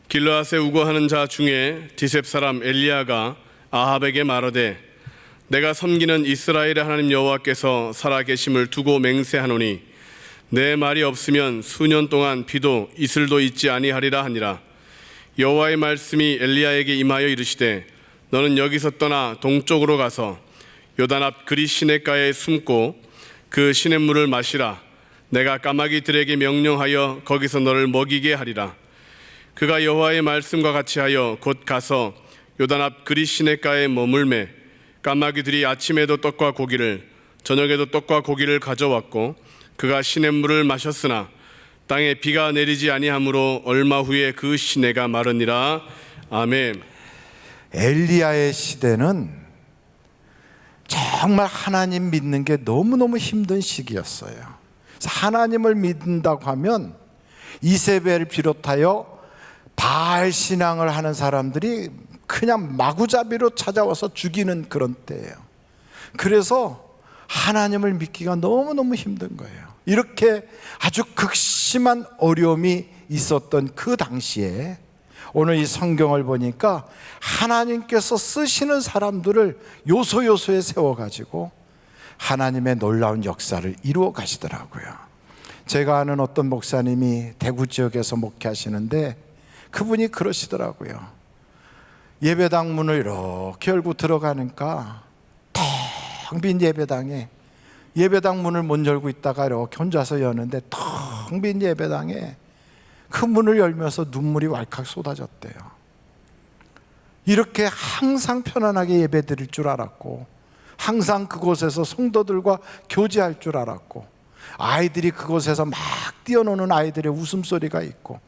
길르앗에 우거하는 자 중에 디셉 사람 엘리야가 아합에게 말하되 내가 섬기는 이스라엘의 하나님 여호와께서 살아계심을 두고 맹세하노니 내 말이 없으면 수년 동안 비도 이슬도 있지 아니하리라 하니라. 여호와의 말씀이 엘리야에게 임하여 이르시되 너는 여기서 떠나 동쪽으로 가서 요단 앞 그리 시냇가에 숨고 그 시냇물을 마시라. 내가 까마귀들에게 명령하여 거기서 너를 먹이게 하리라. 그가 여호와의 말씀과 같이 하여 곧 가서 요단 앞 그리 시냇가에 머물매 까마귀들이 아침에도 떡과 고기를 저녁에도 떡과 고기를 가져왔고 그가 시냇물을 마셨으나 땅에 비가 내리지 아니하므로 얼마 후에 그 시내가 마르니라. 아멘. 엘리야의 시대는 정말 하나님 믿는 게 너무너무 힘든 시기였어요. 그래서 하나님을 믿는다고 하면 이세벨을 비롯하여 바알 신앙을 하는 사람들이 그냥 마구잡이로 찾아와서 죽이는 그런 때예요. 그래서 하나님을 믿기가 너무너무 힘든 거예요. 이렇게 아주 극심한 어려움이 있었던 그 당시에 오늘 이 성경을 보니까 하나님께서 쓰시는 사람들을 요소요소에 세워가지고 하나님의 놀라운 역사를 이루어 가시더라고요. 제가 아는 어떤 목사님이 대구 지역에서 목회하시는데 그분이 그러시더라고요. 예배당 문을 이렇게 열고 들어가니까 텅 빈 예배당에 예배당 문을 못 열고 있다가 이렇게 혼자서 여는데 텅 빈 예배당에 그 문을 열면서 눈물이 왈칵 쏟아졌대요. 이렇게 항상 편안하게 예배 드릴 줄 알았고 항상 그곳에서 성도들과 교제할 줄 알았고 아이들이 그곳에서 막 뛰어노는 아이들의 웃음소리가 있고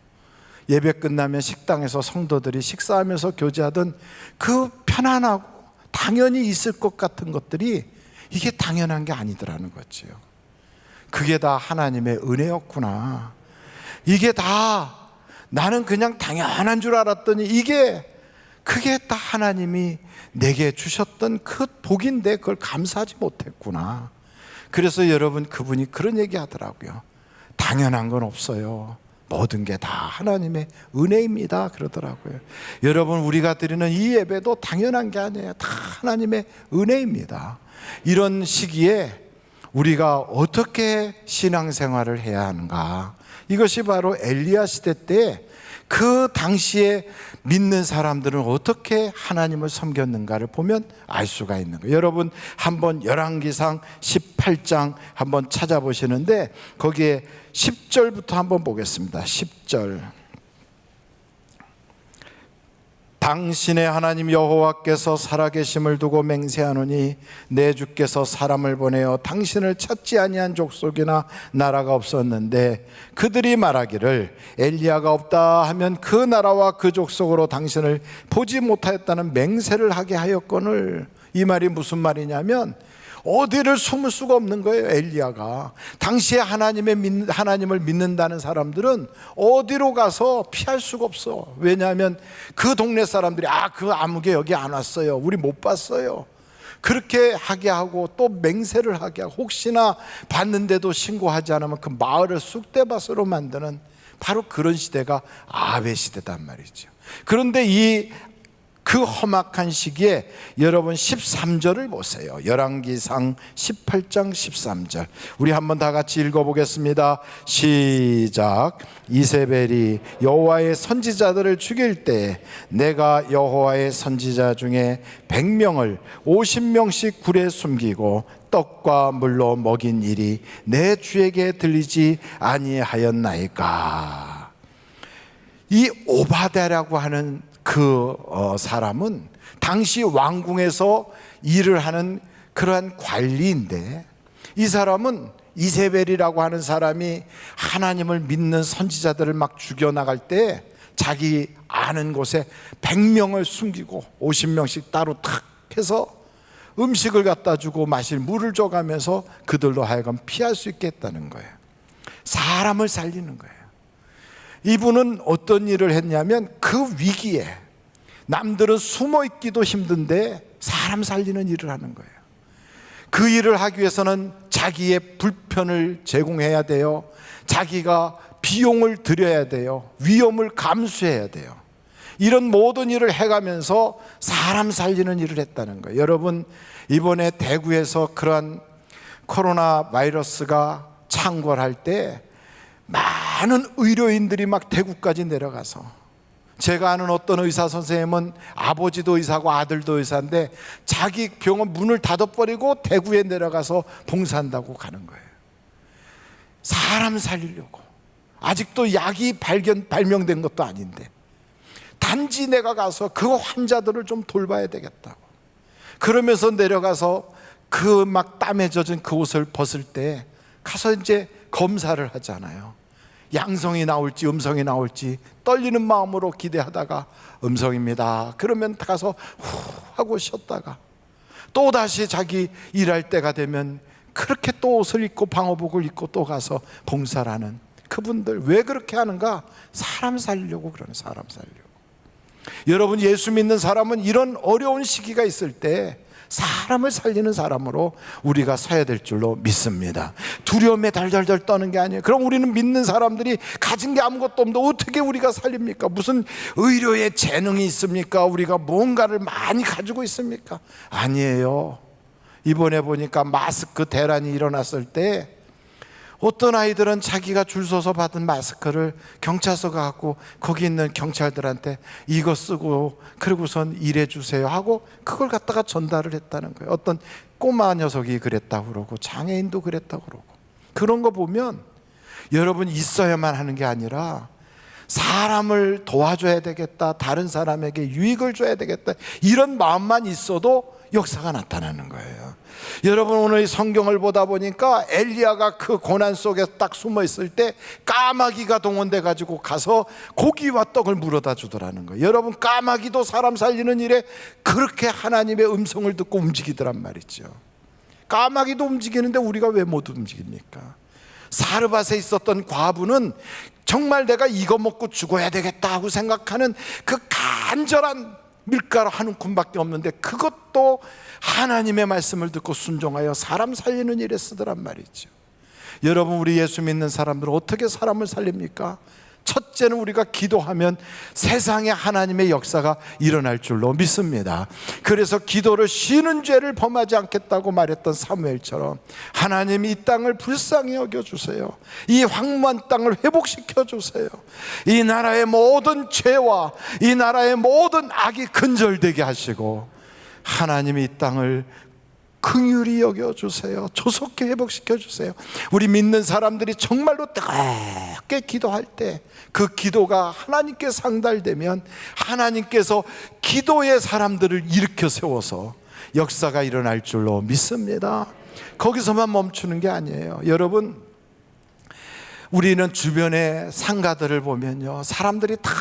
예배 끝나면 식당에서 성도들이 식사하면서 교제하던 그 편안하고 당연히 있을 것 같은 것들이 이게 당연한 게 아니더라는 거지요. 그게 다 하나님의 은혜였구나. 이게 다 나는 그냥 당연한 줄 알았더니 그게 다 하나님이 내게 주셨던 그 복인데 그걸 감사하지 못했구나. 그래서 여러분 그분이 그런 얘기 하더라고요. 당연한 건 없어요. 모든 게 다 하나님의 은혜입니다 그러더라고요. 여러분 우리가 드리는 이 예배도 당연한 게 아니에요. 다 하나님의 은혜입니다. 이런 시기에 우리가 어떻게 신앙생활을 해야 하는가, 이것이 바로 엘리야 시대 때 그 당시에 믿는 사람들은 어떻게 하나님을 섬겼는가를 보면 알 수가 있는 거예요. 여러분 한번 열왕기상 18장 한번 찾아보시는데 거기에 10절부터 한번 보겠습니다. 10절. 당신의 하나님 여호와께서 살아계심을 두고 맹세하노니 내 주께서 사람을 보내어 당신을 찾지 아니한 족속이나 나라가 없었는데 그들이 말하기를 엘리야가 없다 하면 그 나라와 그 족속으로 당신을 보지 못하였다는 맹세를 하게 하였거늘. 이 말이 무슨 말이냐면 어디를 숨을 수가 없는 거예요. 엘리야가 당시에 하나님을 믿는다는 사람들은 어디로 가서 피할 수가 없어. 왜냐하면 그 동네 사람들이 그 아무개 여기 안 왔어요, 우리 못 봤어요, 그렇게 하게 하고 또 맹세를 하게 하고 혹시나 봤는데도 신고하지 않으면 그 마을을 쑥대밭으로 만드는 바로 그런 시대가 아합의 시대단 말이죠. 그런데 그 험악한 시기에 여러분 13절을 보세요. 열왕기상 18장 13절 우리 한번 다 같이 읽어보겠습니다. 시작. 이세벨이 여호와의 선지자들을 죽일 때 내가 여호와의 선지자 중에 100명을 50명씩 굴에 숨기고 떡과 물로 먹인 일이 내 주에게 들리지 아니하였나이까. 이 오바댜라고 하는 그 사람은 당시 왕궁에서 일을 하는 그러한 관리인데, 이 사람은 이세벨이라고 하는 사람이 하나님을 믿는 선지자들을 막 죽여나갈 때 자기 아는 곳에 100명을 숨기고 50명씩 따로 탁 해서 음식을 갖다 주고 마실 물을 줘가면서 그들로 하여금 피할 수 있게 했다는 거예요. 사람을 살리는 거예요. 이분은 어떤 일을 했냐면 그 위기에 남들은 숨어 있기도 힘든데 사람 살리는 일을 하는 거예요. 그 일을 하기 위해서는 자기의 불편을 제공해야 돼요. 자기가 비용을 들여야 돼요. 위험을 감수해야 돼요. 이런 모든 일을 해가면서 사람 살리는 일을 했다는 거예요. 여러분, 이번에 대구에서 그러한 코로나 바이러스가 창궐할 때 많은 의료인들이 막 대구까지 내려가서, 제가 아는 어떤 의사 선생님은 아버지도 의사고 아들도 의사인데 자기 병원 문을 닫아버리고 대구에 내려가서 봉사한다고 가는 거예요. 사람 살리려고. 아직도 약이 발명된 것도 아닌데 단지 내가 가서 그 환자들을 좀 돌봐야 되겠다고. 그러면서 내려가서 그 막 땀에 젖은 그 옷을 벗을 때 가서 이제 검사를 하잖아요. 양성이 나올지 음성이 나올지 떨리는 마음으로 기대하다가 음성입니다. 그러면 가서 후 하고 쉬었다가 또 다시 자기 일할 때가 되면 그렇게 또 옷을 입고 방호복을 입고 또 가서 봉사를 하는 그분들, 왜 그렇게 하는가? 사람 살리려고 그러는, 사람 살리려고. 여러분, 예수 믿는 사람은 이런 어려운 시기가 있을 때 사람을 살리는 사람으로 우리가 서야 될 줄로 믿습니다. 두려움에 덜덜덜 떠는 게 아니에요. 그럼 우리는 믿는 사람들이 가진 게 아무것도 없는데 어떻게 우리가 살립니까? 무슨 의료에 재능이 있습니까? 우리가 뭔가를 많이 가지고 있습니까? 아니에요. 이번에 보니까 마스크 대란이 일어났을 때 어떤 아이들은 자기가 줄 서서 받은 마스크를 경찰서 가고 거기 있는 경찰들한테 이거 쓰고 그러고선 일해 주세요 하고 그걸 갖다가 전달을 했다는 거예요. 어떤 꼬마 녀석이 그랬다고 그러고 장애인도 그랬다고 그러고. 그런 거 보면 여러분, 있어야만 하는 게 아니라 사람을 도와줘야 되겠다, 다른 사람에게 유익을 줘야 되겠다, 이런 마음만 있어도 역사가 나타나는 거예요. 여러분, 오늘 성경을 보다 보니까 엘리야가 그 고난 속에 딱 숨어 있을 때 까마귀가 동원돼 가지고 가서 고기와 떡을 물어다 주더라는 거예요. 여러분, 까마귀도 사람 살리는 일에 그렇게 하나님의 음성을 듣고 움직이더란 말이죠. 까마귀도 움직이는데 우리가 왜 못 움직입니까? 사르밧에 있었던 과부는 정말 내가 이거 먹고 죽어야 되겠다 하고 생각하는 그 간절한 밀가루 한 움큼밖에 없는데 그것도 하나님의 말씀을 듣고 순종하여 사람 살리는 일에 쓰더란 말이죠. 여러분, 우리 예수 믿는 사람들은 어떻게 사람을 살립니까? 첫째는 우리가 기도하면 세상에 하나님의 역사가 일어날 줄로 믿습니다. 그래서 기도를 쉬는 죄를 범하지 않겠다고 말했던 사무엘처럼 하나님, 이 땅을 불쌍히 여겨주세요. 이 황무한 땅을 회복시켜 주세요. 이 나라의 모든 죄와 이 나라의 모든 악이 근절되게 하시고 하나님이 이 땅을 긍휼히 여겨주세요. 조속히 회복시켜주세요. 우리 믿는 사람들이 정말로 뜨겁게 기도할 때 그 기도가 하나님께 상달되면 하나님께서 기도의 사람들을 일으켜 세워서 역사가 일어날 줄로 믿습니다. 거기서만 멈추는 게 아니에요. 여러분, 우리는 주변의 상가들을 보면요, 사람들이 다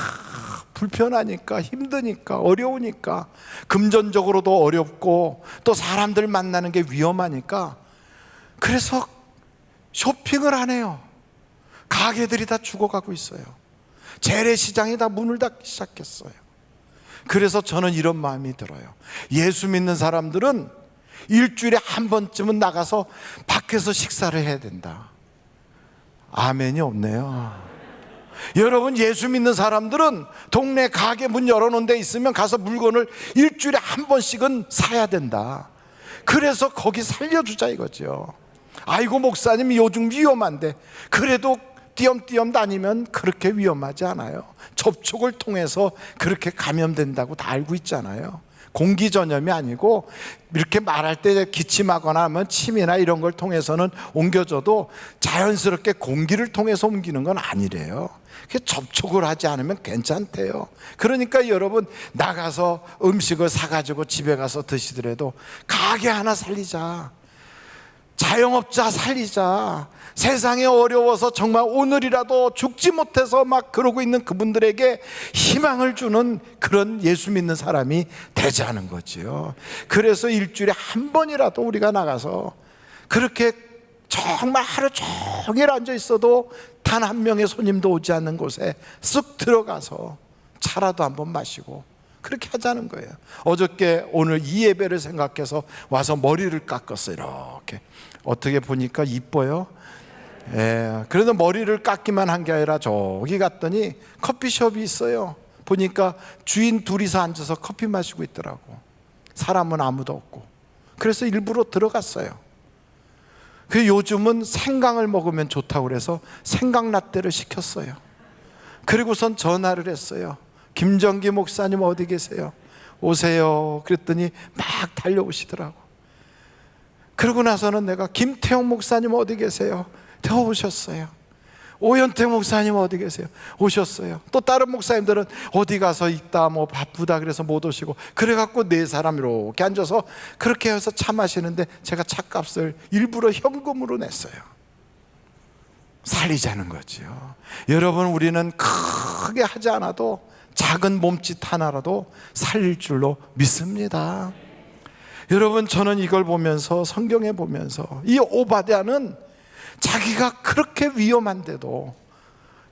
불편하니까, 힘드니까, 어려우니까, 금전적으로도 어렵고 또 사람들 만나는 게 위험하니까 그래서 쇼핑을 안 해요. 가게들이 다 죽어가고 있어요. 재래시장이 다 문을 닫기 시작했어요. 그래서 저는 이런 마음이 들어요. 예수 믿는 사람들은 일주일에 한 번쯤은 나가서 밖에서 식사를 해야 된다. 아멘이 없네요. 여러분, 예수 믿는 사람들은 동네 가게 문 열어놓은 데 있으면 가서 물건을 일주일에 한 번씩은 사야 된다. 그래서 거기 살려주자 이거죠. 아이고, 목사님 요즘 위험한데. 그래도 띄엄띄엄 다니면 그렇게 위험하지 않아요. 접촉을 통해서 그렇게 감염된다고 다 알고 있잖아요. 공기 전염이 아니고 이렇게 말할 때 기침하거나 하면 침이나 이런 걸 통해서는 옮겨져도 자연스럽게 공기를 통해서 옮기는 건 아니래요. 접촉을 하지 않으면 괜찮대요. 그러니까 여러분, 나가서 음식을 사가지고 집에 가서 드시더라도 가게 하나 살리자, 자영업자 살리자. 세상에 어려워서 정말 오늘이라도 죽지 못해서 막 그러고 있는 그분들에게 희망을 주는 그런 예수 믿는 사람이 되자는 거지요. 그래서 일주일에 한 번이라도 우리가 나가서 그렇게 정말 하루 종일 앉아 있어도 단 한 명의 손님도 오지 않는 곳에 쓱 들어가서 차라도 한번 마시고 그렇게 하자는 거예요. 어저께 오늘 이 예배를 생각해서 와서 머리를 깎았어요. 이렇게 어떻게 보니까 이뻐요. 그래도 머리를 깎기만 한 게 아니라 저기 갔더니 커피숍이 있어요. 보니까 주인 둘이서 앉아서 커피 마시고 있더라고. 사람은 아무도 없고. 그래서 일부러 들어갔어요. 그 요즘은 생강을 먹으면 좋다고 그래서 생강 라떼를 시켰어요. 그리고선 전화를 했어요. 김정기 목사님 어디 계세요? 오세요. 그랬더니 막 달려오시더라고. 그러고 나서는 내가 김태형 목사님 어디 계세요? 오셨어요. 오현태 목사님 어디 계세요? 오셨어요. 또 다른 목사님들은 어디 가서 있다 뭐 바쁘다 그래서 못 오시고, 그래갖고 네 사람 이렇게 앉아서 그렇게 해서 차 마시는데 제가 차값을 일부러 현금으로 냈어요. 살리자는 거죠. 여러분, 우리는 크게 하지 않아도 작은 몸짓 하나라도 살릴 줄로 믿습니다. 여러분, 저는 이걸 보면서, 성경에 보면서 이 오바댜는 자기가 그렇게 위험한데도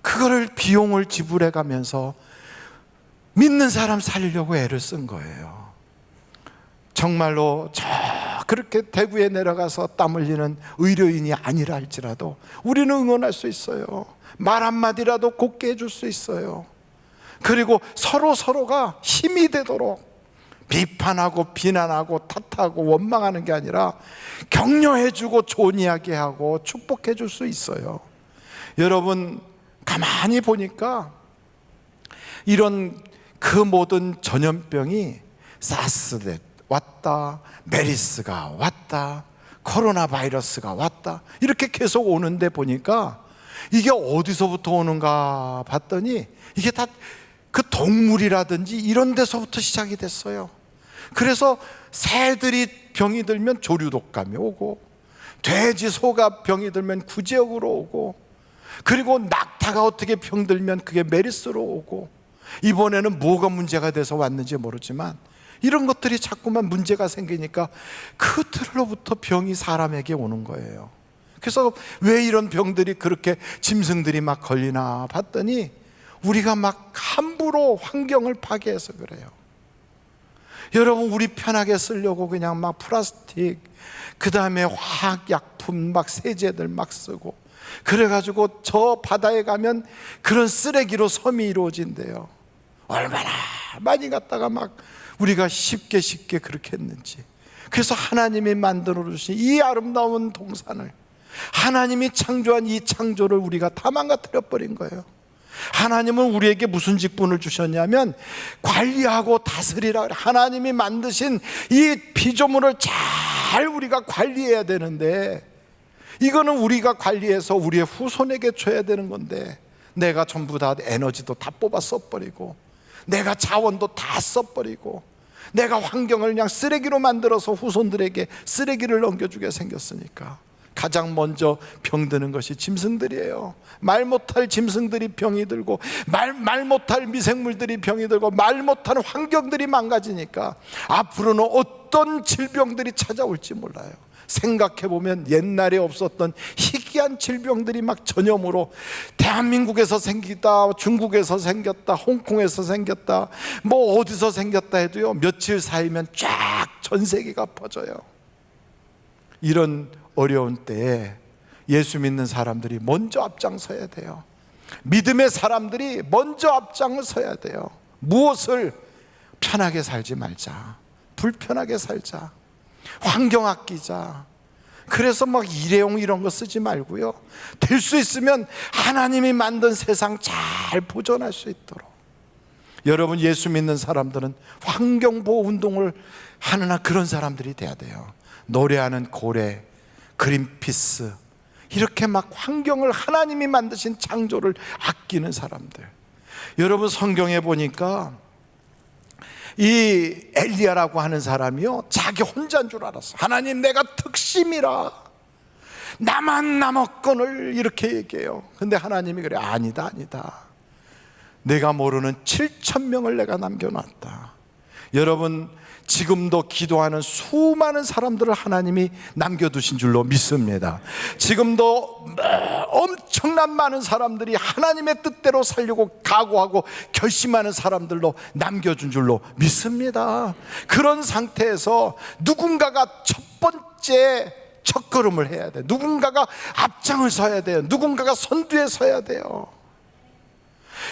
그거를 비용을 지불해 가면서 믿는 사람 살리려고 애를 쓴 거예요. 정말로 그렇게 대구에 내려가서 땀 흘리는 의료인이 아니라 할지라도 우리는 응원할 수 있어요. 말 한마디라도 곱게 해줄 수 있어요. 그리고 서로가 힘이 되도록 비판하고 비난하고 탓하고 원망하는 게 아니라 격려해주고 좋은 이야기하고 축복해줄 수 있어요. 여러분, 가만히 보니까 이런 그 모든 전염병이 사스 왔다, 메리스가 왔다, 코로나 바이러스가 왔다, 이렇게 계속 오는데 보니까 이게 어디서부터 오는가 봤더니 이게 다 그 동물이라든지 이런 데서부터 시작이 됐어요. 그래서 새들이 병이 들면 조류독감이 오고, 돼지, 소가 병이 들면 구제역으로 오고, 그리고 낙타가 어떻게 병들면 그게 메리스로 오고, 이번에는 뭐가 문제가 돼서 왔는지 모르지만 이런 것들이 자꾸만 문제가 생기니까 그 틀로부터 병이 사람에게 오는 거예요. 그래서 왜 이런 병들이 그렇게 짐승들이 막 걸리나 봤더니 우리가 막 함부로 환경을 파괴해서 그래요. 여러분, 우리 편하게 쓰려고 그냥 막 플라스틱, 그 다음에 화학약품 막 세제들 막 쓰고, 그래가지고 저 바다에 가면 그런 쓰레기로 섬이 이루어진대요. 얼마나 많이 갔다가 막 우리가 쉽게 그렇게 했는지. 그래서 하나님이 만들어 주신 이 아름다운 동산을, 하나님이 창조한 이 창조를 우리가 다 망가뜨려 버린 거예요. 하나님은 우리에게 무슨 직분을 주셨냐면 관리하고 다스리라. 하나님이 만드신 이 피조물을 잘 우리가 관리해야 되는데, 이거는 우리가 관리해서 우리의 후손에게 줘야 되는 건데, 내가 전부 다 에너지도 다 뽑아 써버리고, 내가 자원도 다 써버리고, 내가 환경을 그냥 쓰레기로 만들어서 후손들에게 쓰레기를 넘겨주게 생겼으니까 가장 먼저 병드는 것이 짐승들이에요. 말 못할 짐승들이 병이 들고, 말 못할 미생물들이 병이 들고, 말 못하는 환경들이 망가지니까 앞으로는 어떤 질병들이 찾아올지 몰라요. 생각해보면 옛날에 없었던 희귀한 질병들이 막 전염으로 대한민국에서 생기다, 중국에서 생겼다, 홍콩에서 생겼다, 뭐 어디서 생겼다 해도요, 며칠 사이면 쫙 전 세계가 퍼져요. 이런 어려운 때에 예수 믿는 사람들이 먼저 앞장서야 돼요. 믿음의 사람들이 먼저 앞장서야 돼요. 무엇을? 편하게 살지 말자, 불편하게 살자, 환경 아끼자. 그래서 막 일회용 이런 거 쓰지 말고요, 될 수 있으면 하나님이 만든 세상 잘 보존할 수 있도록. 여러분, 예수 믿는 사람들은 환경보호 운동을 하는 그런 사람들이 돼야 돼요. 노래하는 고래, 그린피스, 이렇게 막 환경을, 하나님이 만드신 창조를 아끼는 사람들. 여러분, 성경에 보니까 이 엘리야라고 하는 사람이요, 자기 혼자인 줄 알았어. 하나님, 내가 특심이라 나만 남았건을, 이렇게 얘기해요. 근데 하나님이 그래, 아니다 내가 모르는 7,000명을 내가 남겨놨다. 여러분, 지금도 기도하는 수많은 사람들을 하나님이 남겨두신 줄로 믿습니다. 지금도 엄청난 많은 사람들이 하나님의 뜻대로 살려고 각오하고 결심하는 사람들로 남겨준 줄로 믿습니다. 그런 상태에서 누군가가 첫 번째 첫걸음을 해야 돼. 누군가가 앞장을 서야 돼요. 누군가가 선두에 서야 돼요.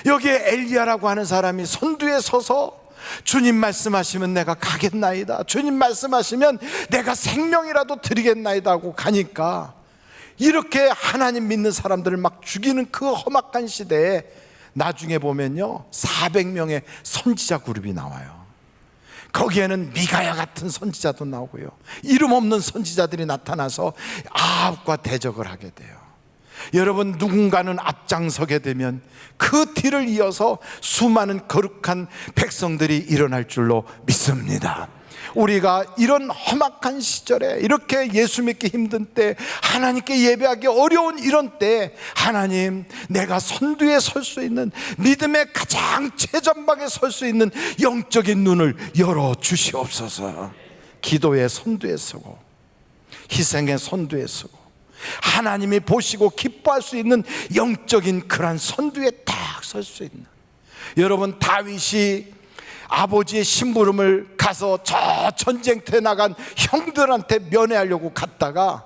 여기에 엘리야라고 하는 사람이 선두에 서서 주님 말씀하시면 내가 가겠나이다, 주님 말씀하시면 내가 생명이라도 드리겠나이다 하고 가니까, 이렇게 하나님 믿는 사람들을 막 죽이는 그 험악한 시대에 나중에 보면요 400명의 선지자 그룹이 나와요. 거기에는 미가야 같은 선지자도 나오고요, 이름 없는 선지자들이 나타나서 아합과 대적을 하게 돼요. 여러분, 누군가는 앞장서게 되면 그 뒤를 이어서 수많은 거룩한 백성들이 일어날 줄로 믿습니다. 우리가 이런 험악한 시절에, 이렇게 예수 믿기 힘든 때, 하나님께 예배하기 어려운 이런 때, 하나님, 내가 선두에 설 수 있는, 믿음의 가장 최전방에 설 수 있는 영적인 눈을 열어 주시옵소서. 기도의 선두에 서고 희생의 선두에 서고 하나님이 보시고 기뻐할 수 있는 영적인 그러한 선두에 딱 설 수 있는, 여러분, 다윗이 아버지의 심부름을 가서 저 전쟁터에 나간 형들한테 면회하려고 갔다가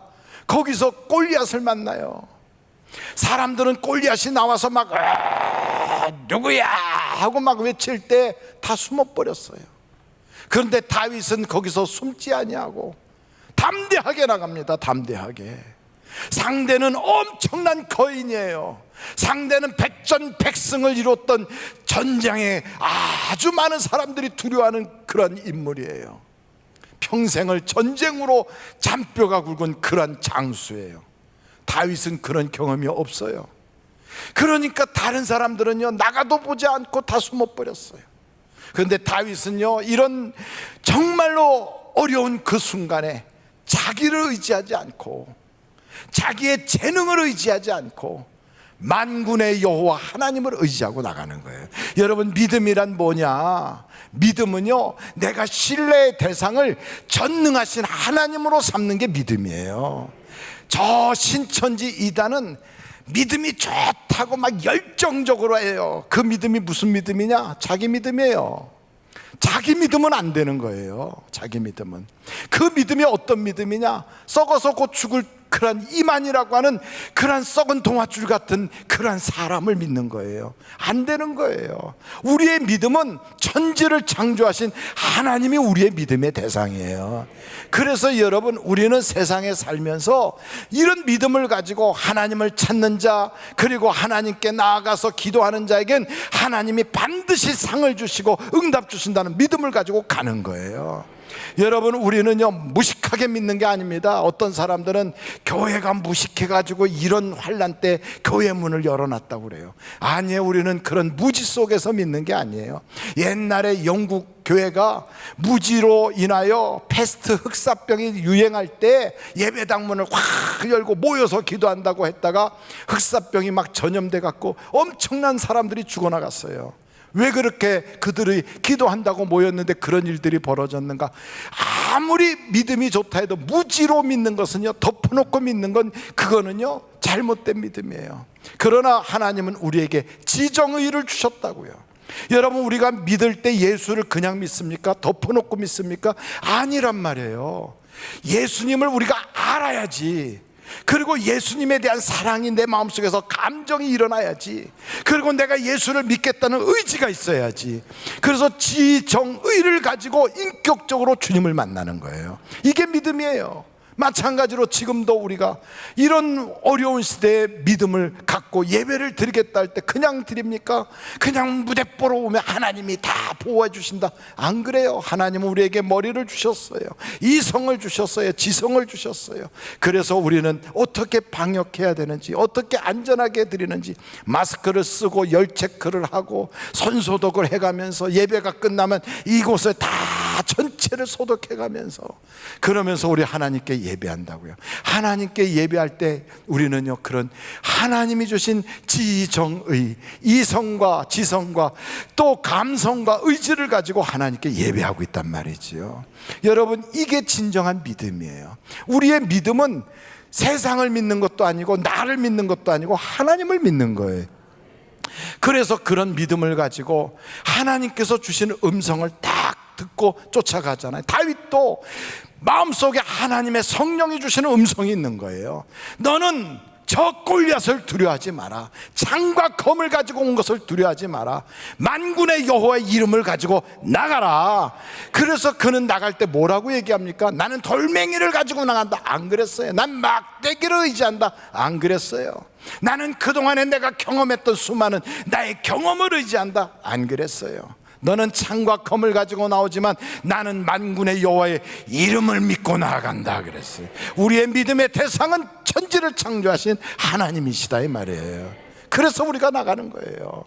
거기서 골리앗을 만나요. 사람들은 골리앗이 나와서 막 누구야 하고 막 외칠 때 다 숨어버렸어요. 그런데 다윗은 거기서 숨지 아니하고 담대하게 나갑니다. 담대하게. 상대는 엄청난 거인이에요. 상대는 백전백승을 이뤘던 전장에 아주 많은 사람들이 두려워하는 그런 인물이에요. 평생을 전쟁으로 잔뼈가 굵은 그런 장수예요. 다윗은 그런 경험이 없어요. 그러니까 다른 사람들은요 나가도 보지 않고 다 숨어버렸어요. 그런데 다윗은요 이런 정말로 어려운 그 순간에 자기를 의지하지 않고 자기의 재능을 의지하지 않고 만군의 여호와 하나님을 의지하고 나가는 거예요. 여러분, 믿음이란 뭐냐? 믿음은요 내가 신뢰의 대상을 전능하신 하나님으로 삼는 게 믿음이에요. 저 신천지 이단은 믿음이 좋다고 막 열정적으로 해요. 그 믿음이 무슨 믿음이냐? 자기 믿음이에요. 자기 믿음은 안 되는 거예요. 자기 믿음은. 그 믿음이 어떤 믿음이냐? 썩어서 곧 죽을 그런 이만이라고 하는 그런 썩은 동아줄 같은 그런 사람을 믿는 거예요. 안 되는 거예요. 우리의 믿음은 천지를 창조하신 하나님이 우리의 믿음의 대상이에요. 그래서 여러분, 우리는 세상에 살면서 이런 믿음을 가지고 하나님을 찾는 자, 그리고 하나님께 나아가서 기도하는 자에겐 하나님이 반드시 상을 주시고 응답 주신다는 믿음을 가지고 가는 거예요. 여러분, 우리는요 무식하게 믿는 게 아닙니다. 어떤 사람들은 교회가 무식해가지고 이런 환난 때 교회 문을 열어놨다고 그래요. 아니에요. 우리는 그런 무지 속에서 믿는 게 아니에요. 옛날에 영국 교회가 무지로 인하여 패스트 흑사병이 유행할 때 예배당 문을 확 열고 모여서 기도한다고 했다가 흑사병이 막 전염돼 갖고 엄청난 사람들이 죽어나갔어요. 왜 그렇게 그들이 기도한다고 모였는데 그런 일들이 벌어졌는가? 아무리 믿음이 좋다 해도 무지로 믿는 것은요, 덮어놓고 믿는 건 그거는요 잘못된 믿음이에요. 그러나 하나님은 우리에게 지정의를 주셨다고요. 여러분, 우리가 믿을 때 예수를 그냥 믿습니까? 덮어놓고 믿습니까? 아니란 말이에요. 예수님을 우리가 알아야지. 그리고 예수님에 대한 사랑이 내 마음속에서 감정이 일어나야지. 그리고 내가 예수를 믿겠다는 의지가 있어야지. 그래서 지정의를 가지고 인격적으로 주님을 만나는 거예요. 이게 믿음이에요. 마찬가지로 지금도 우리가 이런 어려운 시대에 믿음을 갖고 예배를 드리겠다 할 때 그냥 드립니까? 그냥 무대 보러 오면 하나님이 다 보호해 주신다? 안 그래요. 하나님은 우리에게 머리를 주셨어요. 이성을 주셨어요. 지성을 주셨어요. 그래서 우리는 어떻게 방역해야 되는지, 어떻게 안전하게 드리는지 마스크를 쓰고 열체크를 하고 손소독을 해가면서 예배가 끝나면 이곳을 다 전체를 소독해가면서, 그러면서 우리 하나님께 예배한다고요. 하나님께 예배할 때 우리는요 그런 하나님이 주신 지정의, 이성과 지성과 또 감성과 의지를 가지고 하나님께 예배하고 있단 말이지요. 여러분, 이게 진정한 믿음이에요. 우리의 믿음은 세상을 믿는 것도 아니고 나를 믿는 것도 아니고 하나님을 믿는 거예요. 그래서 그런 믿음을 가지고 하나님께서 주시는 음성을 딱 듣고 쫓아가잖아요. 다윗도 마음속에 하나님의 성령이 주시는 음성이 있는 거예요. 너는 저 골리앗을 두려워하지 마라. 창과 검을 가지고 온 것을 두려워하지 마라. 만군의 여호와의 이름을 가지고 나가라. 그래서 그는 나갈 때 뭐라고 얘기합니까? 나는 돌멩이를 가지고 나간다. 안 그랬어요. 난 막대기를 의지한다. 안 그랬어요. 나는 그동안에 내가 경험했던 수많은 나의 경험을 의지한다. 안 그랬어요. 너는 창과 검을 가지고 나오지만 나는 만군의 여호와의 이름을 믿고 나아간다 그랬어요. 우리의 믿음의 대상은 천지를 창조하신 하나님이시다 이 말이에요. 그래서 우리가 나가는 거예요.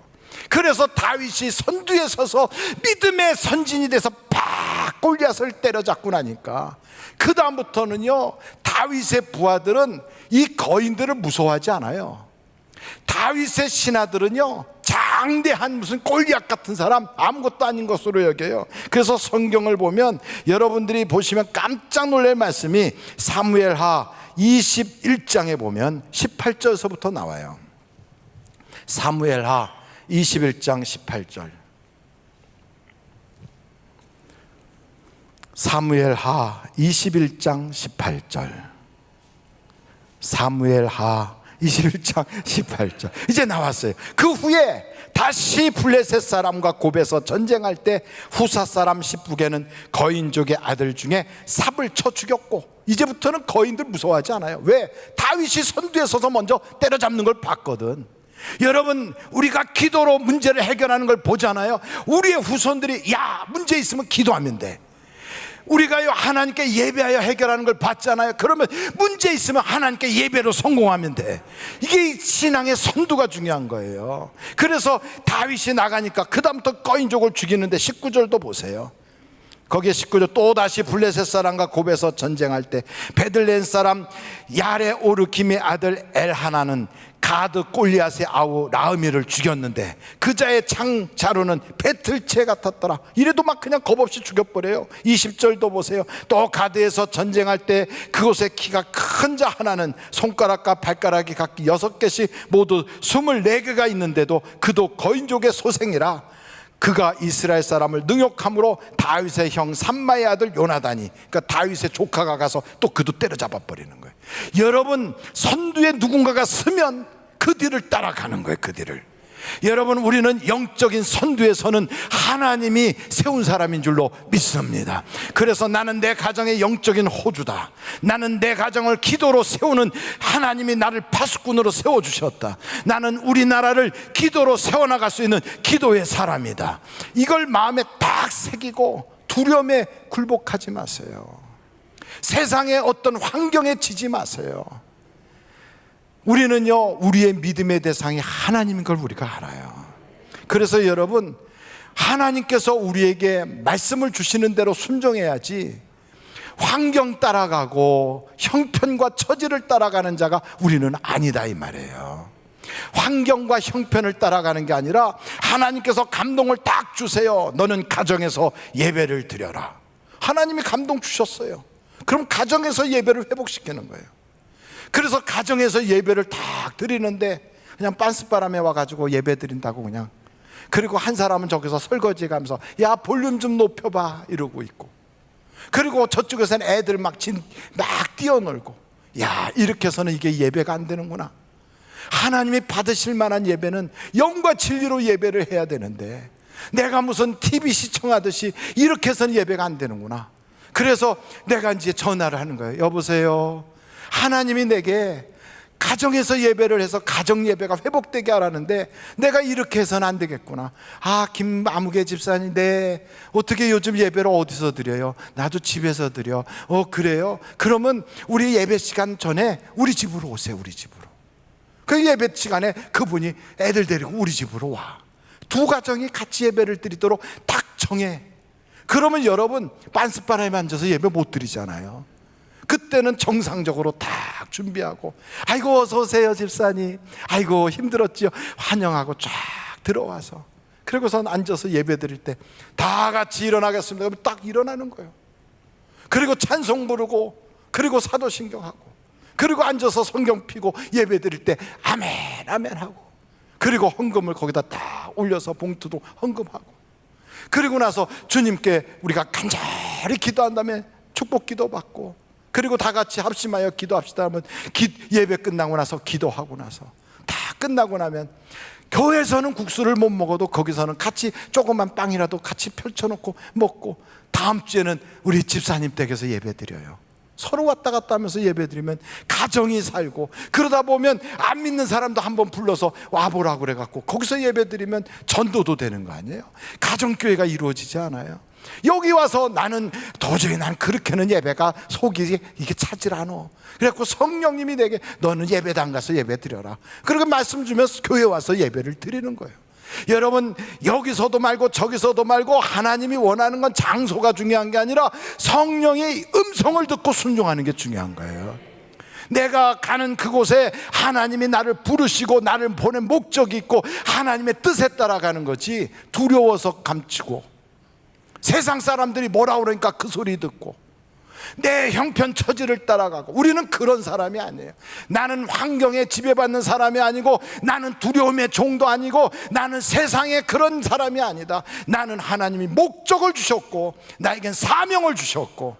그래서 다윗이 선두에 서서 믿음의 선진이 돼서 팍 골리앗을 때려잡고 나니까 그 다음부터는요, 다윗의 부하들은 이 거인들을 무서워하지 않아요. 다윗의 신하들은요, 장대한 무슨 골리앗 같은 사람 아무것도 아닌 것으로 여겨요. 그래서 성경을 보면 여러분들이 보시면 깜짝 놀랄 말씀이 사무엘하 21장에 보면 18절서부터 나와요. 사무엘하 21장 18절. 사무엘하 21장 18절. 사무엘하 21장 18절. 이제 나왔어요. 그 후에 다시 블레셋 사람과 곱에서 전쟁할 때 후사 사람 십부게는 거인족의 아들 중에 삽을 쳐 죽였고, 이제부터는 거인들 무서워하지 않아요. 왜? 다윗이 선두에 서서 먼저 때려잡는 걸 봤거든. 여러분, 우리가 기도로 문제를 해결하는 걸 보잖아요. 우리의 후손들이 야, 문제 있으면 기도하면 돼. 우리가요, 하나님께 예배하여 해결하는 걸 봤잖아요. 그러면 문제 있으면 하나님께 예배로 성공하면 돼. 이게 신앙의 선두가 중요한 거예요. 그래서 다윗이 나가니까 그 다음부터 거인족을 죽이는데 19절도 보세요. 거기에 19절, 또 다시 블레셋 사람과 곱에서 전쟁할 때 베들레헴 사람 야레 오르김의 아들 엘하나는 가드 골리앗의 아우 라흐미를 죽였는데 그 자의 창자루는 배틀채 같았더라. 이래도 막 그냥 겁없이 죽여버려요. 20절도 보세요. 또 가드에서 전쟁할 때 그곳에 키가 큰 자 하나는 손가락과 발가락이 각기 6개씩 모두 24개가 있는데도 그도 거인족의 소생이라. 그가 이스라엘 사람을 능욕함으로 다윗의 형 삼마의 아들 요나단이, 그러니까 다윗의 조카가 가서 또 그도 때려잡아 버리는 거예요. 여러분, 선두에 누군가가 서면 그 뒤를 따라가는 거예요. 그 뒤를. 여러분, 우리는 영적인 선두에서는 하나님이 세운 사람인 줄로 믿습니다. 그래서 나는 내 가정의 영적인 호주다. 나는 내 가정을 기도로 세우는 하나님이 나를 파수꾼으로 세워주셨다. 나는 우리나라를 기도로 세워나갈 수 있는 기도의 사람이다. 이걸 마음에 딱 새기고 두려움에 굴복하지 마세요. 세상의 어떤 환경에 지지 마세요. 우리는요, 우리의 믿음의 대상이 하나님인 걸 우리가 알아요. 그래서 여러분, 하나님께서 우리에게 말씀을 주시는 대로 순종해야지 환경 따라가고 형편과 처지를 따라가는 자가 우리는 아니다 이 말이에요. 환경과 형편을 따라가는 게 아니라 하나님께서 감동을 딱 주세요. 너는 가정에서 예배를 드려라. 하나님이 감동 주셨어요. 그럼 가정에서 예배를 회복시키는 거예요. 그래서 가정에서 예배를 딱 드리는데 그냥 빤스바람에 와가지고 예배 드린다고 그냥. 그리고 한 사람은 저기서 설거지 가면서 야, 볼륨 좀 높여봐 이러고 있고, 그리고 저쪽에서는 애들 막 뛰어놀고. 야, 이렇게 해서는 이게 예배가 안 되는구나. 하나님이 받으실 만한 예배는 영과 진리로 예배를 해야 되는데 내가 무슨 TV 시청하듯이 이렇게 해서는 예배가 안 되는구나. 그래서 내가 이제 전화를 하는 거예요. 여보세요, 하나님이 내게 가정에서 예배를 해서 가정 예배가 회복되게 하라는데 내가 이렇게 해서는 안 되겠구나. 아, 김아무개 집사님, 네, 어떻게 요즘 예배를 어디서 드려요? 나도 집에서 드려. 그래요? 그러면 우리 예배 시간 전에 우리 집으로 오세요. 우리 집으로. 그 예배 시간에 그분이 애들 데리고 우리 집으로 와. 두 가정이 같이 예배를 드리도록 딱 정해. 그러면 여러분, 빤스바람에 앉아서 예배 못 드리잖아요. 그때는 정상적으로 딱 준비하고, 아이고 어서 오세요 집사님, 아이고 힘들었지요, 환영하고 쫙 들어와서, 그리고선 앉아서 예배 드릴 때 다 같이 일어나겠습니다. 그러면 딱 일어나는 거예요. 그리고 찬송 부르고, 그리고 사도신경하고, 그리고 앉아서 성경 피고 예배 드릴 때 아멘 아멘 하고, 그리고 헌금을 거기다 딱 올려서 봉투도 헌금하고, 그리고 나서 주님께 우리가 간절히 기도한 다음에 축복 기도 받고, 그리고 다 같이 합심하여 기도합시다 하면 예배 끝나고 나서 기도하고 나서 다 끝나고 나면 교회에서는 국수를 못 먹어도 거기서는 같이 조그만 빵이라도 같이 펼쳐놓고 먹고 다음 주에는 우리 집사님 댁에서 예배 드려요. 서로 왔다 갔다 하면서 예배 드리면 가정이 살고, 그러다 보면 안 믿는 사람도 한번 불러서 와보라고 그래갖고 거기서 예배 드리면 전도도 되는 거 아니에요? 가정교회가 이루어지지 않아요? 여기 와서 나는 도저히 난 그렇게는 예배가 속이 이게 차질 않아. 그래갖고 성령님이 내게 너는 예배당 가서 예배 드려라, 그리고 말씀 주면서 교회 와서 예배를 드리는 거예요. 여러분, 여기서도 말고 저기서도 말고 하나님이 원하는 건 장소가 중요한 게 아니라 성령의 음성을 듣고 순종하는 게 중요한 거예요. 내가 가는 그곳에 하나님이 나를 부르시고 나를 보낸 목적이 있고 하나님의 뜻에 따라가는 거지, 두려워서 감추고 세상 사람들이 뭐라 그러니까 그 소리 듣고 내 형편 처지를 따라가고, 우리는 그런 사람이 아니에요. 나는 환경에 지배받는 사람이 아니고, 나는 두려움의 종도 아니고, 나는 세상에 그런 사람이 아니다. 나는 하나님이 목적을 주셨고 나에겐 사명을 주셨고,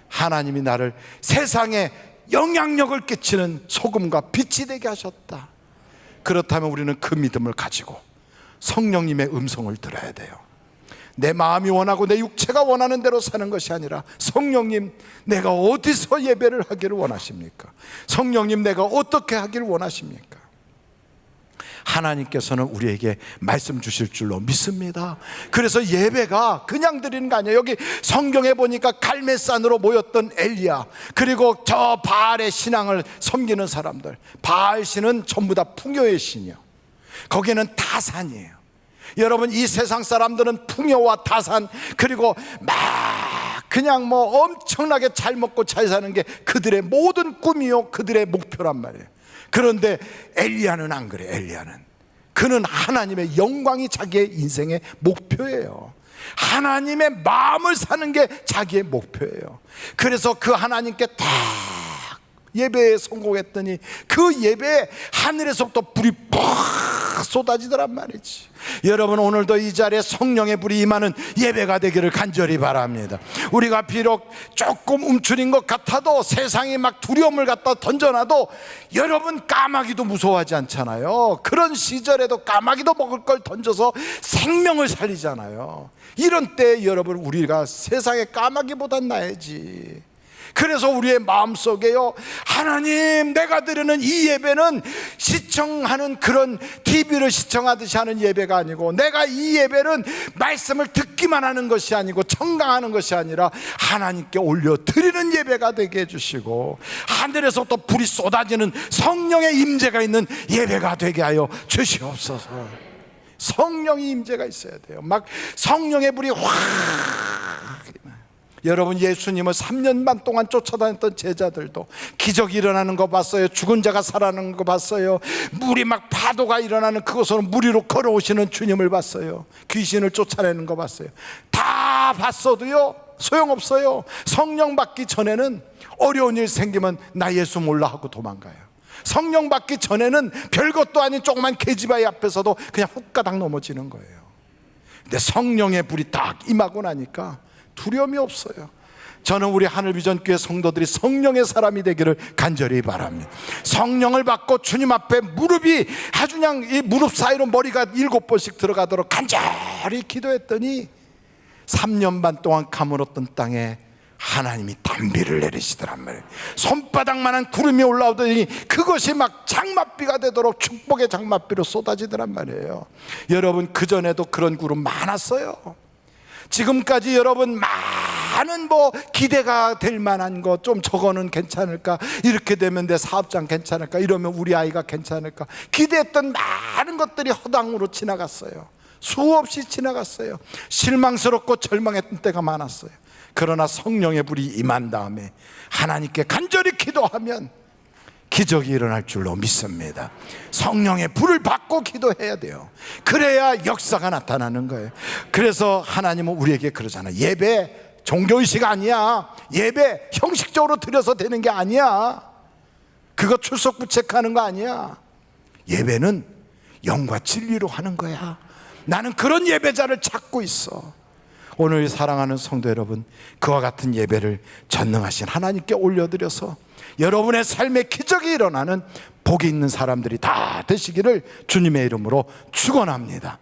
하나님이 나를 세상에 영향력을 끼치는 소금과 빛이 되게 하셨다. 그렇다면 우리는 그 믿음을 가지고 성령님의 음성을 들어야 돼요. 내 마음이 원하고 내 육체가 원하는 대로 사는 것이 아니라, 성령님 내가 어디서 예배를 하기를 원하십니까? 성령님 내가 어떻게 하기를 원하십니까? 하나님께서는 우리에게 말씀 주실 줄로 믿습니다. 그래서 예배가 그냥 드리는 거 아니에요. 여기 성경에 보니까 갈멜산으로 모였던 엘리야, 그리고 저 바알의 신앙을 섬기는 사람들, 바알 신은 전부 다 풍요의 신이요, 거기는 타산이에요. 여러분, 이 세상 사람들은 풍요와 타산, 그리고 막 그냥 뭐 엄청나게 잘 먹고 잘 사는 게 그들의 모든 꿈이요, 그들의 목표란 말이에요. 그런데 엘리야는 안 그래. 엘리야는, 그는 하나님의 영광이 자기의 인생의 목표예요. 하나님의 마음을 사는 게 자기의 목표예요. 그래서 그 하나님께 딱 예배에 성공했더니 그 예배에 하늘에서부터 불이 팍 쏟아지더란 말이지. 여러분, 오늘도 이 자리에 성령의 불이 임하는 예배가 되기를 간절히 바랍니다. 우리가 비록 조금 움츠린 것 같아도, 세상이 막 두려움을 갖다 던져놔도, 여러분 까마귀도 무서워하지 않잖아요. 그런 시절에도 까마귀도 먹을 걸 던져서 생명을 살리잖아요. 이런 때 여러분, 우리가 세상의 까마귀보단 나아야지. 그래서 우리의 마음속에요, 하나님 내가 드리는 이 예배는 시청하는 그런 TV를 시청하듯이 하는 예배가 아니고, 내가 이 예배는 말씀을 듣기만 하는 것이 아니고 청강하는 것이 아니라 하나님께 올려드리는 예배가 되게 해주시고, 하늘에서부터 불이 쏟아지는 성령의 임재가 있는 예배가 되게 하여 주시옵소서. 성령의 임재가 있어야 돼요. 막 성령의 불이 확. 여러분, 예수님을 3년 반 동안 쫓아다녔던 제자들도 기적이 일어나는 거 봤어요. 죽은 자가 살아나는 거 봤어요. 물이 막 파도가 일어나는 그곳으로 물 위로 걸어오시는 주님을 봤어요. 귀신을 쫓아내는 거 봤어요. 다 봤어도요, 소용없어요. 성령 받기 전에는 어려운 일 생기면 나 예수 몰라 하고 도망가요. 성령 받기 전에는 별것도 아닌 조그만 계집아이 앞에서도 그냥 훅가닥 넘어지는 거예요. 근데 성령의 불이 딱 임하고 나니까 두려움이 없어요. 저는 우리 하늘비전교회 성도들이 성령의 사람이 되기를 간절히 바랍니다. 성령을 받고 주님 앞에 무릎이 아주 그냥 이 무릎 사이로 머리가 7번씩 들어가도록 간절히 기도했더니 3년 반 동안 가물었던 땅에 하나님이 단비를 내리시더란 말이에요. 손바닥만한 구름이 올라오더니 그것이 막 장맛비가 되도록 축복의 장맛비로 쏟아지더란 말이에요. 여러분, 그전에도 그런 구름 많았어요. 지금까지 여러분 많은 뭐 기대가 될 만한 거, 좀 저거는 괜찮을까, 이렇게 되면 내 사업장 괜찮을까, 이러면 우리 아이가 괜찮을까, 기대했던 많은 것들이 허당으로 지나갔어요. 수없이 지나갔어요. 실망스럽고 절망했던 때가 많았어요. 그러나 성령의 불이 임한 다음에 하나님께 간절히 기도하면 기적이 일어날 줄로 믿습니다. 성령의 불을 받고 기도해야 돼요. 그래야 역사가 나타나는 거예요. 그래서 하나님은 우리에게 그러잖아요. 예배 종교의식 아니야. 예배 형식적으로 드려서 되는 게 아니야. 그거 출석부책하는 거 아니야. 예배는 영과 진리로 하는 거야. 나는 그런 예배자를 찾고 있어. 오늘 사랑하는 성도 여러분, 그와 같은 예배를 전능하신 하나님께 올려드려서 여러분의 삶의 기적이 일어나는 복이 있는 사람들이 다 되시기를 주님의 이름으로 축원합니다.